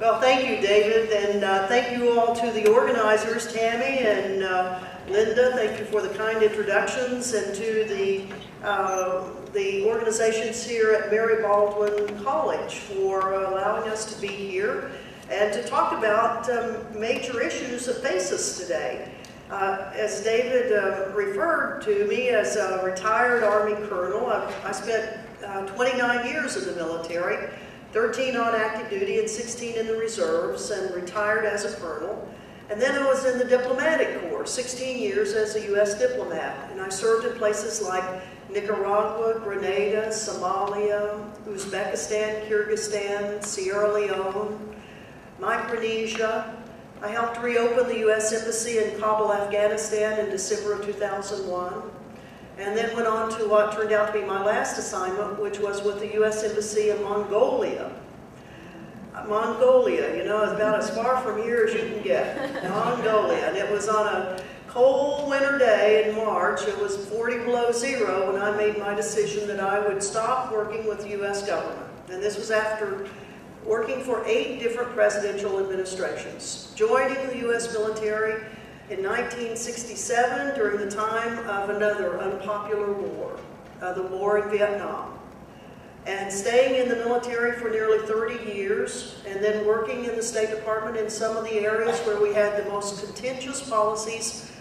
Well, thank you, David, and thank you all to the organizers, Tammy and Linda. Thank you for the kind introductions, and to the organizations here at Mary Baldwin College for allowing us to be here and to talk about major issues that face us today. As David referred to me as a retired Army colonel, I spent 29 years in the military, 13 on active duty and 16 in the reserves, and retired as a colonel. And then I was in the diplomatic corps, 16 years as a U.S. diplomat. And I served in places like Nicaragua, Grenada, Somalia, Uzbekistan, Kyrgyzstan, Sierra Leone, Micronesia. I helped reopen the U.S. Embassy in Kabul, Afghanistan in December of 2001. And then went on to what turned out to be my last assignment, which was with the U.S. Embassy in Mongolia. Mongolia, you know, is about as far from here as you can get. Mongolia. And it was on a cold winter day in March. It was 40 below zero when I made my decision that I would stop working with the U.S. government. And this was after working for 8 different presidential administrations, joining the U.S. military in 1967 during the time of another unpopular war, the war in Vietnam, and staying in the military for nearly 30 years, and then working in the State Department in some of the areas where we had the most contentious policies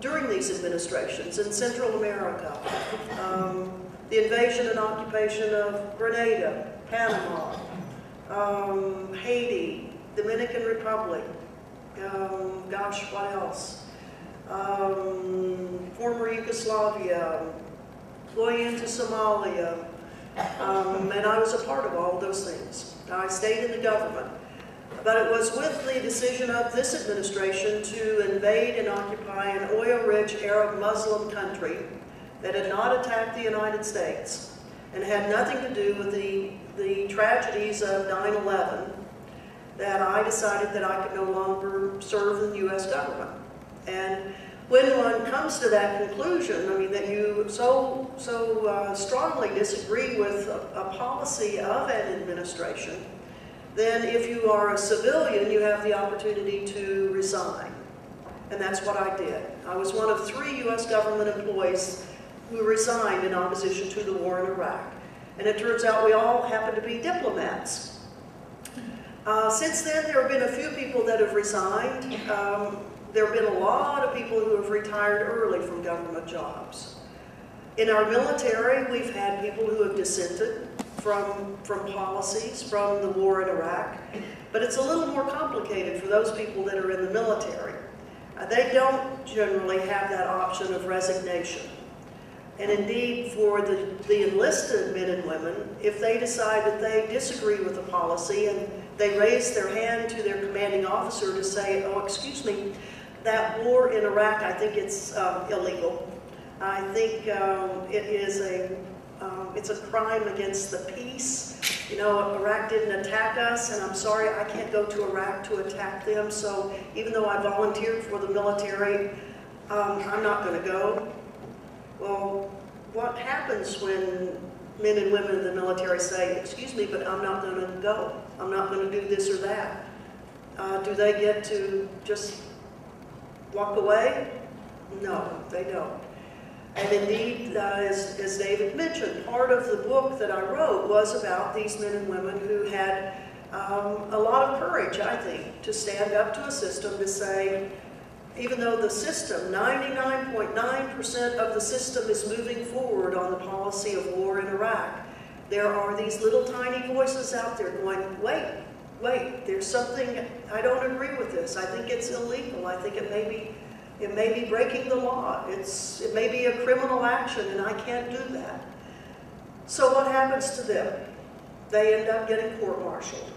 during these administrations, in Central America, the invasion and occupation of Grenada, Panama, Haiti, Dominican Republic, gosh, what else? Former Yugoslavia, going into Somalia, and I was a part of all of those things. I stayed in the government, but it was with the decision of this administration to invade and occupy an oil-rich Arab Muslim country that had not attacked the United States and had nothing to do with the tragedies of 9/11, that I decided that I could no longer serve in the U.S. government. And when one comes to that conclusion, I mean, that you so strongly disagree with a policy of an administration, then if you are a civilian, you have the opportunity to resign. And that's what I did. I was one of 3 U.S. government employees who resigned in opposition to the war in Iraq. And it turns out we all happen to be diplomats. Since then, there have been a few people that have resigned. There have been a lot of people who have retired early from government jobs. In our military, we've had people who have dissented from policies, from the war in Iraq. But it's a little more complicated for those people that are in the military. They don't generally have that option of resignation. And indeed, for the enlisted men and women, if they decide that they disagree with the policy and they raise their hand to their commanding officer to say, oh, excuse me, that war in Iraq, I think it's illegal. I think it's a crime against the peace. You know, Iraq didn't attack us, and I'm sorry, I can't go to Iraq to attack them. So even though I volunteered for the military, I'm not going to go. Well, what happens when men and women in the military say, excuse me, but I'm not going to go. I'm not going to do this or that. Do they get to just walk away? No, they don't. And indeed, as David mentioned, part of the book that I wrote was about these men and women who had a lot of courage, I think, to stand up to a system to say, even though the system, 99.9% of the system is moving forward on the policy of war in Iraq, there are these little tiny voices out there going, wait, there's something, I don't agree with this. I think it's illegal. I think it may be breaking the law. It may be a criminal action, and I can't do that. So what happens to them? They end up getting court-martialed.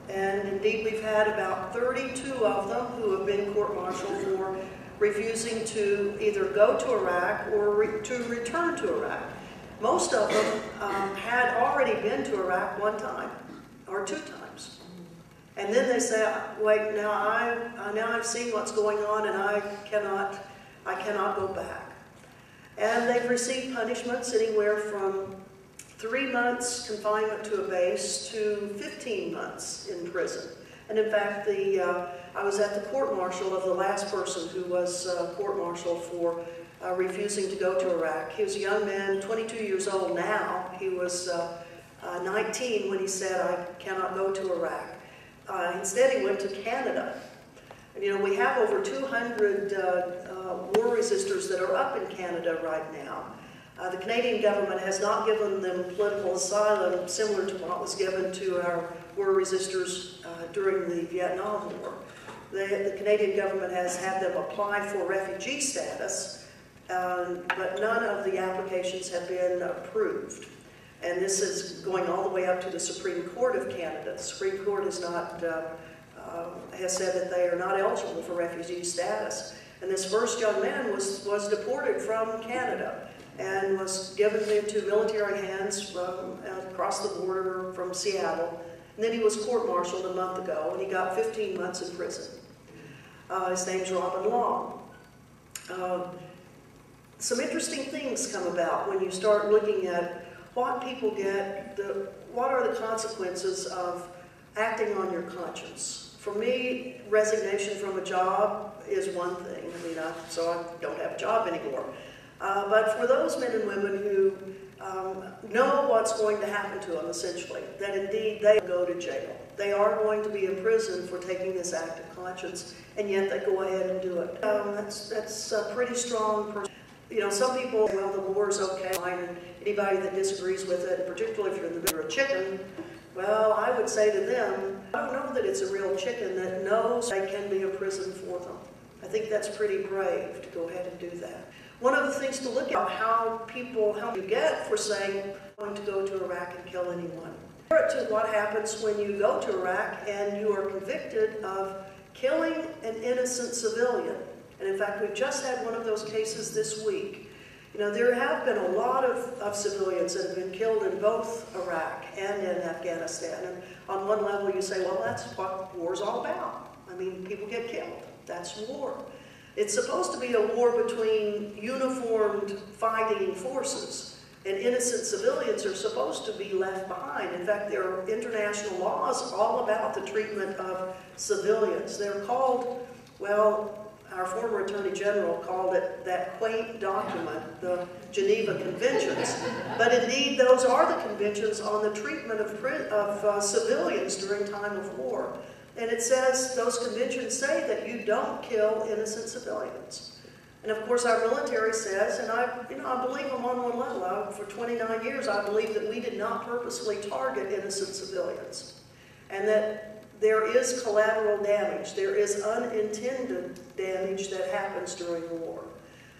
And indeed, we've had about 32 of them who have been court-martialed for refusing to either go to Iraq or to return to Iraq. Most of them had already been to Iraq 1 time or 2 times. And then they say, wait, now I've seen what's going on, and I cannot go back. And they've received punishments anywhere from 3 months confinement to a base to 15 months in prison. And in fact, I was at the court-martial of the last person who was court-martialed for refusing to go to Iraq. He was a young man, 22 years old now. He was 19 when he said, "I cannot go to Iraq." Instead, he went to Canada. And, you know, we have over 200 war resistors that are up in Canada right now. The Canadian government has not given them political asylum similar to what was given to our war resistors during the Vietnam War. The Canadian government has had them apply for refugee status, but none of the applications have been approved. And this is going all the way up to the Supreme Court of Canada. The Supreme Court has said that they are not eligible for refugee status. And this first young man was deported from Canada and was given into military hands from across the border from Seattle. And then he was court-martialed a month ago, and he got 15 months in prison. His name's Robin Long. Some interesting things come about when you start looking at what people get, what are the consequences of acting on your conscience. For me, resignation from a job is one thing. I mean, so I don't have a job anymore. But for those men and women who know what's going to happen to them, essentially, that indeed they go to jail. They are going to be in prison for taking this act of conscience, and yet they go ahead and do it. That's a pretty strong person. You know, some people say, well, the war's okay, and anybody that disagrees with it, particularly if you're in the middle of a chicken, well, I would say to them, I don't know that it's a real chicken that knows they can be in prison for them. I think that's pretty brave to go ahead and do that. One of the things to look at how you get for saying, I'm going to go to Iraq and kill anyone. To what happens when you go to Iraq and you are convicted of killing an innocent civilian. And in fact, we've just had one of those cases this week. You know, there have been a lot of civilians that have been killed in both Iraq and in Afghanistan. And on one level you say, well, that's what war's all about. I mean, people get killed. That's war. It's supposed to be a war between uniformed fighting forces, and innocent civilians are supposed to be left behind. In fact, there are international laws all about the treatment of civilians. They're called, well, our former Attorney General called it that quaint document, the Geneva Conventions. But indeed, those are the conventions on the treatment of civilians during time of war. And it says, those conventions say that you don't kill innocent civilians. And of course our military says, and I believe them on one level. For 29 years I believe that we did not purposely target innocent civilians. And that there is collateral damage, there is unintended damage that happens during war.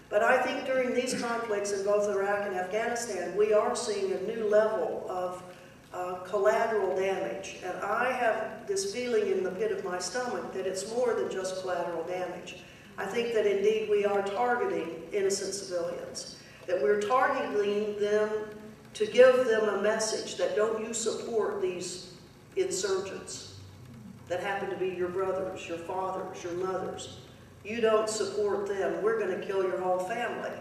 But I think during these conflicts in both Iraq and Afghanistan, we are seeing a new level of collateral damage. And I have this feeling in the pit of my stomach that it's more than just collateral damage. I think that indeed we are targeting innocent civilians, that we're targeting them to give them a message that don't you support these insurgents that happen to be your brothers, your fathers, your mothers. You don't support them. We're going to kill your whole family.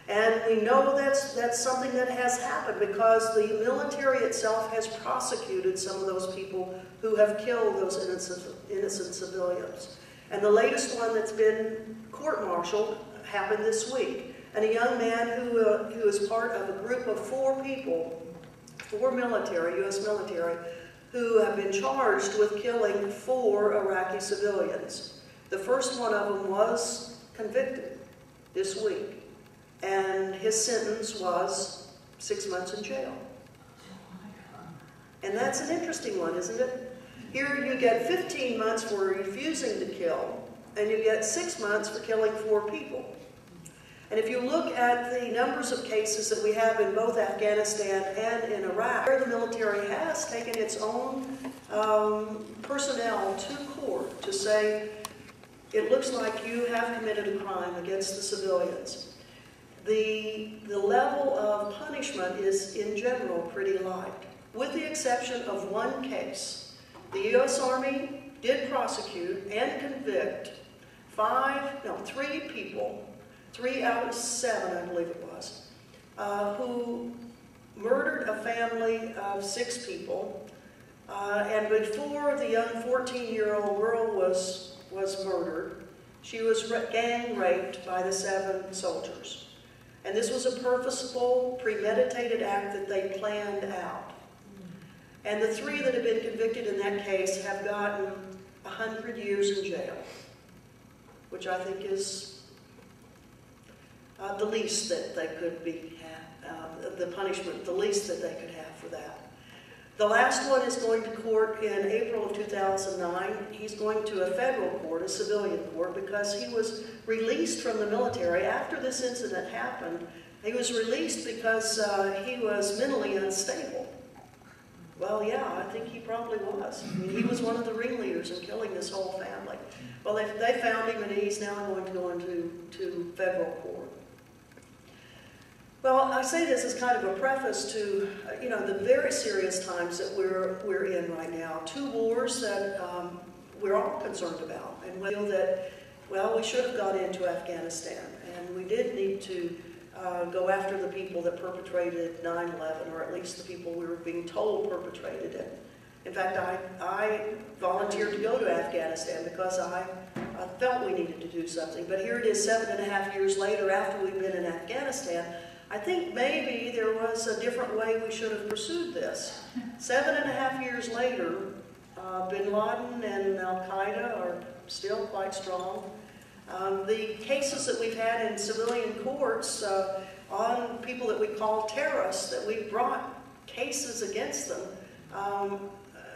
And we know that's something that has happened because the military itself has prosecuted some of those people who have killed those innocent civilians. And the latest one that's been court-martialed happened this week. And a young man who is part of a group of 4 people, 4 military, U.S. military, who have been charged with killing 4 Iraqi civilians. The first one of them was convicted this week. And his sentence was 6 months in jail. And that's an interesting one, isn't it? Here you get 15 months for refusing to kill, and you get 6 months for killing 4 people. And if you look at the numbers of cases that we have in both Afghanistan and in Iraq, where the military has taken its own personnel to court to say, it looks like you have committed a crime against the civilians. The level of punishment is, in general, pretty light, with the exception of one case. The U.S. Army did prosecute and convict 3 people, 3 out of 7, I believe it was, who murdered a family of 6 people, and before the young 14-year-old girl was murdered, she was gang raped by the 7 soldiers. And this was a purposeful, premeditated act that they planned out. And the 3 that have been convicted in that case have gotten 100 years in jail, which I think is the least that they could be, the punishment, the least that they could have for that. The last one is going to court in April of 2009. He's going to a federal court, a civilian court, because he was released from the military after this incident happened. He was released because he was mentally unstable. Well, yeah, I think he probably was. I mean, he was one of the ringleaders in killing this whole family. Well, they found him, and he's now going to go into federal court. Well, I say this as kind of a preface to, you know, the very serious times that we're in right now. 2 wars that we're all concerned about, and we feel that, well, we should have gone into Afghanistan, and we did need to go after the people that perpetrated 9/11, or at least the people we were being told perpetrated it. In fact, I volunteered to go to Afghanistan because I felt we needed to do something. But here it is 7.5 years later, after we've been in Afghanistan. I think maybe there was a different way we should have pursued this. 7.5 years later, bin Laden and Al-Qaeda are still quite strong. The cases that we've had in civilian courts on people that we call terrorists, that we've brought cases against them,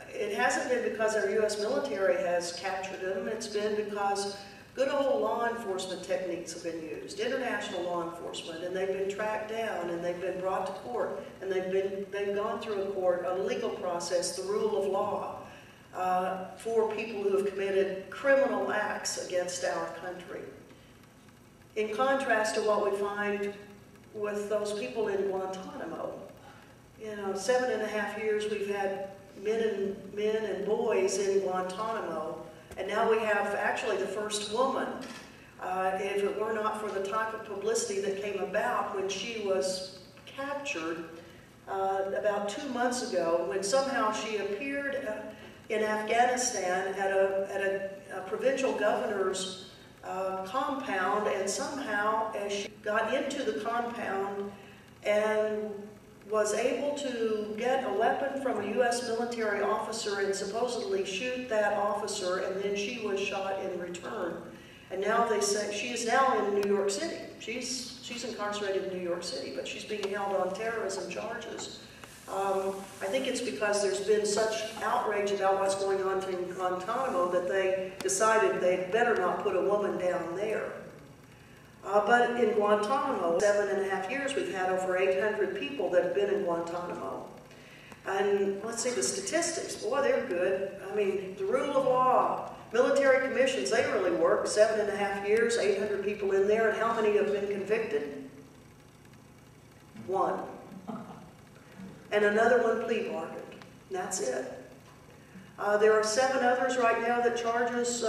it hasn't been because our U.S. military has captured them. It's been because good old law enforcement techniques have been used, international law enforcement, and they've been tracked down, and they've been brought to court, and they've gone through a court, a legal process, the rule of law, for people who have committed criminal acts against our country. In contrast to what we find with those people in Guantanamo, you know, 7.5 years we've had men and boys in Guantanamo. And now we have actually the first woman, if it were not for the type of publicity that came about when she was captured about 2 months ago, when somehow she appeared in Afghanistan at a provincial governor's compound, and somehow as she got into the compound and was able to get a weapon from a U.S. military officer and supposedly shoot that officer, and then she was shot in return. And now they say she is now in New York City. She's incarcerated in New York City, but she's being held on terrorism charges. I think it's because there's been such outrage about what's going on in Guantanamo that they decided they'd better not put a woman down there. But in Guantanamo, 7.5 years, we've had over 800 people that have been in Guantanamo. And let's see the statistics. Boy, they're good. I mean, the rule of law, military commissions, they really work. 7.5 years, 800 people in there, and how many have been convicted? 1. And another one plea bargained. And that's it. There are 7 others right now that charges,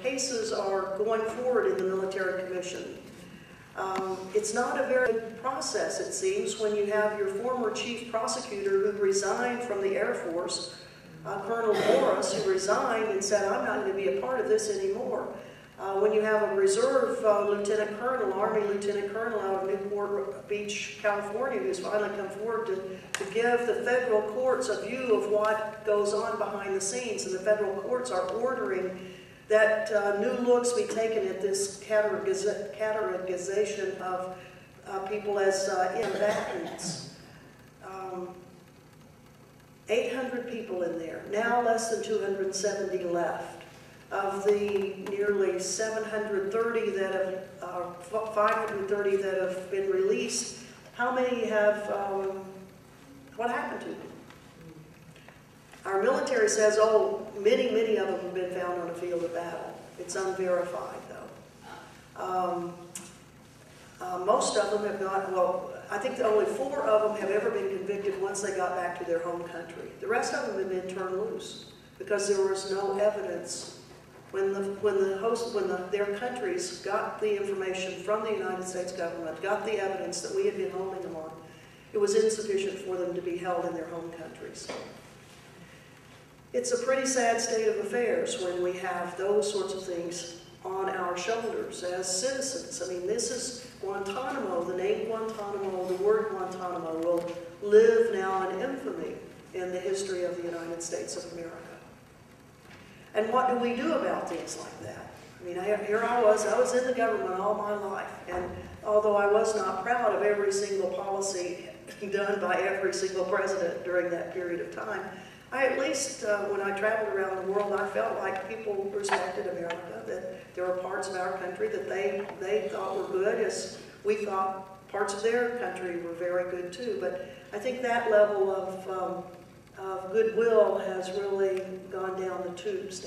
cases are going forward in the military commission. It's not a very good process, it seems, when you have your former chief prosecutor who resigned from the Air Force, Colonel Morris, who resigned and said, I'm not going to be a part of this anymore. When you have a reserve lieutenant colonel, Army lieutenant colonel out of Newport Beach, California, who's finally come forward to give the federal courts a view of what goes on behind the scenes, and the federal courts are ordering that new looks be taken at this categorization of people as combatants. 800 people in there, now less than 270 left. Of the nearly 730 that have, 530 that have been released, how many have, what happened to them? Our military says, oh, many of them have been found on a field of battle. It's unverified, though. Most of them have not, well, I think that only 4 of them have ever been convicted once they got back to their home country. The rest of them have been turned loose because there was no evidence. When their countries got the information from the United States government, got the evidence that we had been holding them on, it was insufficient for them to be held in their home countries. It's a pretty sad state of affairs when we have those sorts of things on our shoulders as citizens. I mean, this is Guantanamo. The name Guantanamo, the word Guantanamo will live now in infamy in the history of the United States of America. And what do we do about things like that? I mean, here I was in the government all my life, and although I was not proud of every single policy done by every single president during that period of time, I at least, when I traveled around the world, I felt like people respected America, that there were parts of our country that they thought were good, as we thought parts of their country were very good too. But I think that level of goodwill has really gone down the tubes.